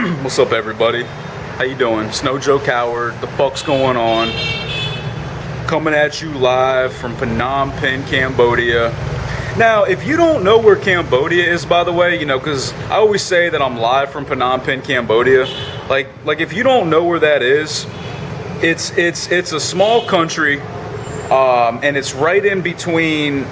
What's up, everybody? How you doing? Snow Joe Coward. The fuck's going on? Coming at you live from Phnom Penh, Cambodia. Now, if you don't know where Cambodia is, by the way, because I always say that I'm live from Phnom Penh, Cambodia. Like if you don't know where that is, it's a small country, and it's right in between.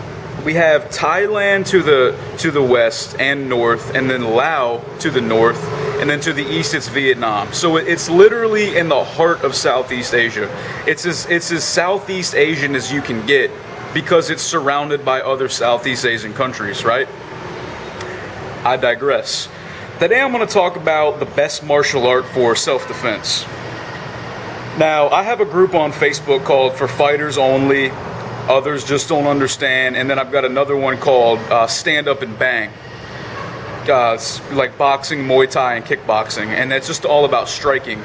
We have Thailand to the west and north, and then Laos to the north, and then to the east it's Vietnam. So it's literally in the heart of Southeast Asia. It's as Southeast Asian as you can get because it's surrounded by other Southeast Asian countries, right? I digress. Today I'm going to talk about the best martial art for self-defense. Now, I have a group on Facebook called For Fighters Only. Others just don't understand. And then I've got another one called Stand Up and Bang. It's like boxing, Muay Thai, and kickboxing. And that's just all about striking.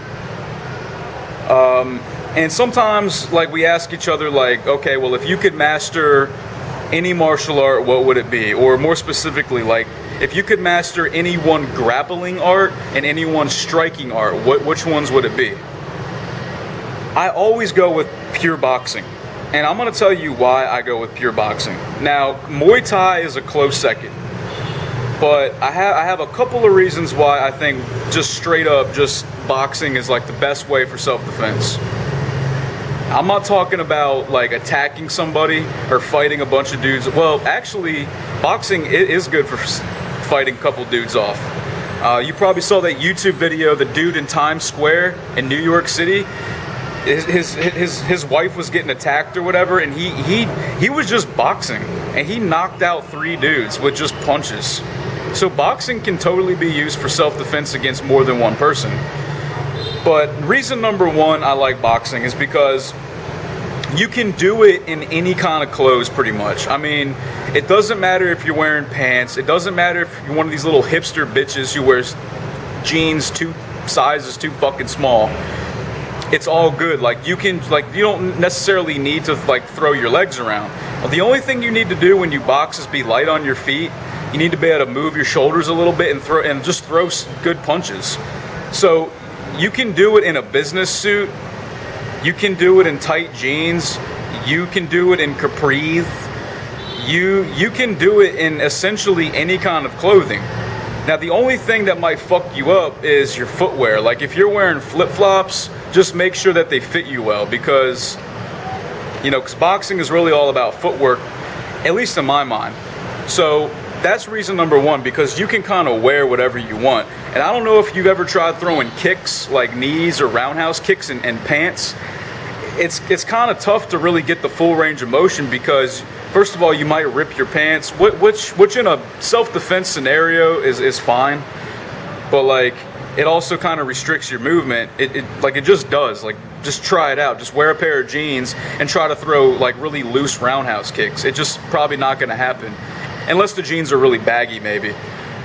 And sometimes, we ask each other, okay, well, if you could master any martial art, what would it be? Or more specifically, if you could master any one grappling art and any one striking art, which ones would it be? I always go with pure boxing. And I'm going to tell you why I go with pure boxing. Now, Muay Thai is a close second. But I have a couple of reasons why I think just straight up just boxing is the best way for self-defense. I'm not talking about attacking somebody or fighting a bunch of dudes. Well, actually, boxing is good for fighting a couple dudes off. You probably saw that YouTube video, the dude in Times Square in New York City. His wife was getting attacked or whatever, and he was just boxing, and he knocked out 3 dudes with just punches. So boxing can totally be used for self-defense against more than one person. But reason number one I like boxing is because you can do it in any kind of clothes pretty much. I mean, it doesn't matter if you're wearing pants. It doesn't matter if you're one of these little hipster bitches who wears jeans 2 sizes too fucking small. It's all good. You don't necessarily need to throw your legs around. The only thing you need to do when you box is be light on your feet. You need to be able to move your shoulders a little bit and just throw good punches. So you can do it in a business suit. You can do it in tight jeans. You can do it in capris. You can do it in essentially any kind of clothing. Now, the only thing that might fuck you up is your footwear. If you're wearing flip-flops, just make sure that they fit you well because boxing is really all about footwork, at least in my mind. So that's reason number one, because you can kind of wear whatever you want. And I don't know if you've ever tried throwing kicks, like knees or roundhouse kicks and pants. It's kind of tough to really get the full range of motion because, first of all, you might rip your pants, which in a self-defense scenario is fine. But it also kind of restricts your movement. It just does. Just try it out. Just wear a pair of jeans and try to throw really loose roundhouse kicks. It's just probably not going to happen. Unless the jeans are really baggy, maybe.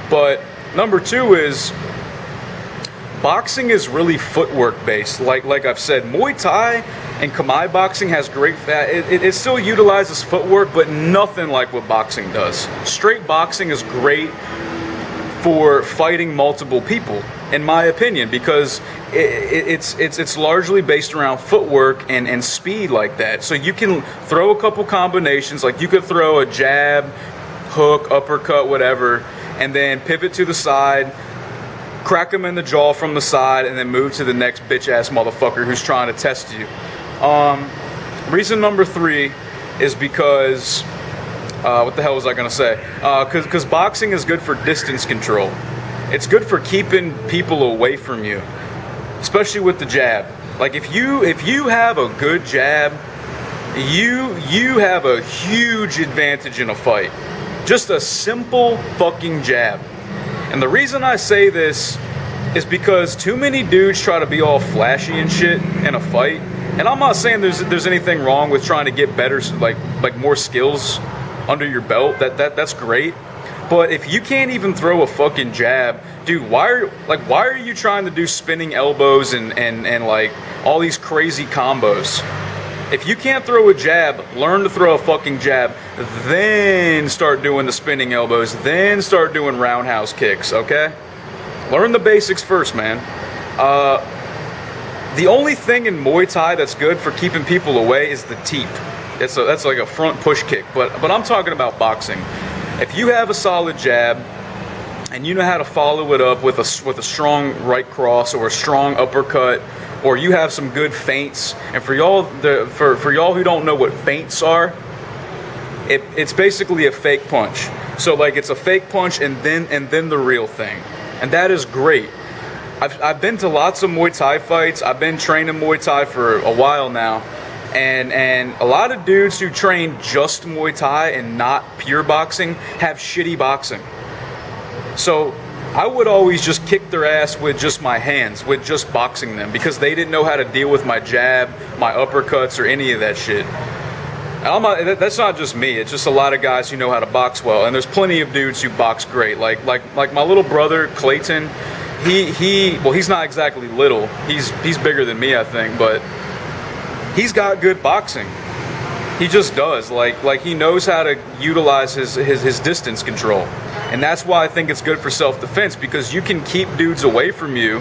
But number two is boxing is really footwork based. Like I've said, Muay Thai and Khmer boxing has great. It still utilizes footwork, but nothing like what boxing does. Straight boxing is great for fighting multiple people, in my opinion, because it's largely based around footwork and speed like that. So you can throw a couple combinations. You could throw a jab, hook, uppercut, whatever, and then pivot to the side, crack him in the jaw from the side, and then move to the next bitch-ass motherfucker who's trying to test you. Reason number 3 is because, what the hell was I going to say? Because boxing is good for distance control. It's good for keeping people away from you, especially with the jab. If you have a good jab, you have a huge advantage in a fight. Just a simple fucking jab. And the reason I say this is because too many dudes try to be all flashy and shit in a fight. And I'm not saying there's anything wrong with trying to get better, like more skills under your belt. That's great. But if you can't even throw a fucking jab, dude, why are you trying to do spinning elbows and all these crazy combos? If you can't throw a jab, learn to throw a fucking jab, then start doing the spinning elbows, then start doing roundhouse kicks, okay? Learn the basics first, man. The only thing in Muay Thai that's good for keeping people away is the teep. That's like a front push kick. But I'm talking about boxing. If you have a solid jab and you know how to follow it up with a strong right cross or a strong uppercut, or you have some good feints, and for y'all who don't know what feints are, it's basically a fake punch. So like it's a fake punch and then the real thing, and that is great. I've been to lots of Muay Thai fights. I've been training Muay Thai for a while now, and a lot of dudes who train just Muay Thai and not pure boxing have shitty boxing. So I would always just kick their ass with just my hands, with just boxing them, because they didn't know how to deal with my jab, my uppercuts, or any of that shit. That's not just me. It's just a lot of guys who know how to box well, and there's plenty of dudes who box great. Like my little brother Clayton. Well, he's not exactly little. He's bigger than me, I think, but he's got good boxing. He just does. Like he knows how to utilize his distance control. And that's why I think it's good for self-defense, because you can keep dudes away from you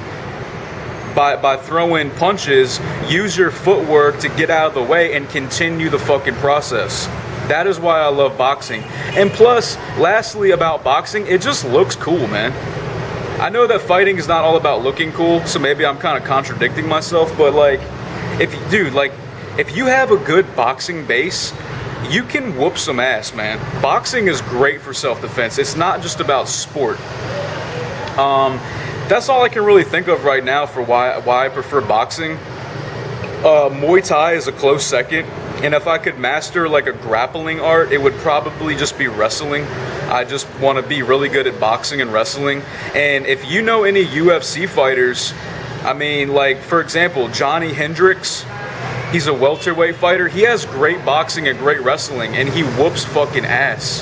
by throwing punches, use your footwork to get out of the way and continue the fucking process. That is why I love boxing. And plus, lastly about boxing, it just looks cool, man. I know that fighting is not all about looking cool, so maybe I'm kind of contradicting myself, but like, if you have a good boxing base, you can whoop some ass, man. Boxing is great for self-defense. It's not just about sport. That's all I can really think of right now for why I prefer boxing. Muay Thai is a close second, and if I could master like a grappling art, it would probably just be wrestling. I just want to be really good at boxing and wrestling. And if you know any UFC fighters, I mean, like for example, Johnny Hendricks, he's a welterweight fighter. He has great boxing and great wrestling, and he whoops fucking ass.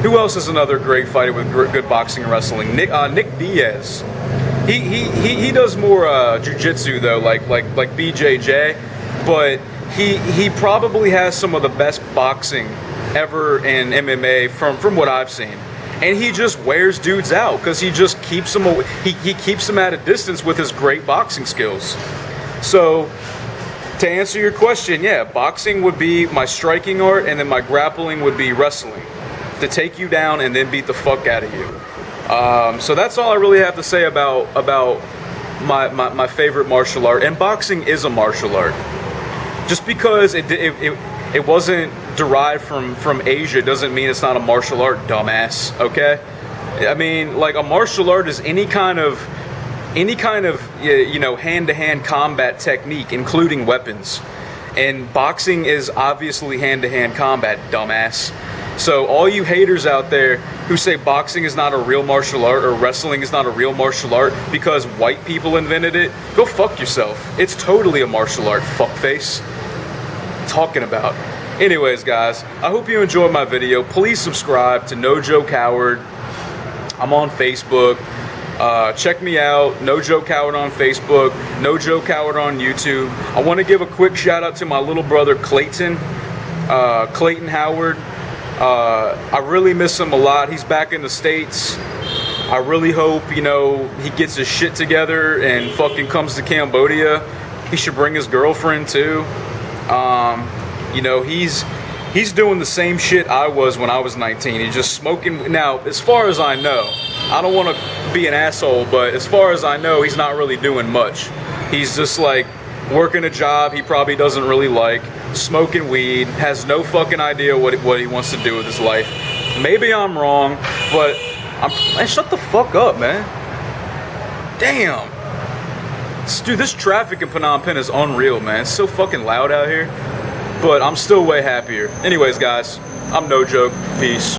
Who else is another great fighter with good boxing and wrestling? Nick Diaz. He does more jiu-jitsu though, like BJJ, but he probably has some of the best boxing ever in MMA from what I've seen. And he just wears dudes out because he just keeps them away. He keeps them at a distance with his great boxing skills. So to answer your question, yeah, boxing would be my striking art, and then my grappling would be wrestling, to take you down and then beat the fuck out of you. So that's all I really have to say about my favorite martial art. And boxing is a martial art. Just because it wasn't derived from Asia doesn't mean it's not a martial art, dumbass. Okay? I mean, like, a martial art is any kind of you know, hand-to-hand combat technique, including weapons. And boxing is obviously hand-to-hand combat, dumbass. So all you haters out there who say boxing is not a real martial art or wrestling is not a real martial art because white people invented it, go fuck yourself. It's totally a martial art, fuckface. Talking about. Anyways, guys, I hope you enjoyed my video. Please subscribe to No Joe Coward. I'm on Facebook. Check me out, No Joe Coward on Facebook, No Joe Coward on YouTube. I want to give a quick shout out to my little brother Clayton Howard. I really miss him a lot. He's back in the States. I really hope, you know, he gets his shit together and fucking comes to Cambodia. He should bring his girlfriend too. You know, he's doing the same shit I was when I was 19. He's just smoking. Now, as far as I know, I don't want to be an asshole, but as far as I know, he's not really doing much. He's just like working a job he probably doesn't really like, smoking weed, has no fucking idea what he wants to do with his life. Maybe I'm wrong, but man, shut the fuck up, man. Damn. Dude, this traffic in Phnom Penh is unreal, man. It's so fucking loud out here, but I'm still way happier. Anyways, guys, I'm No Joke. Peace.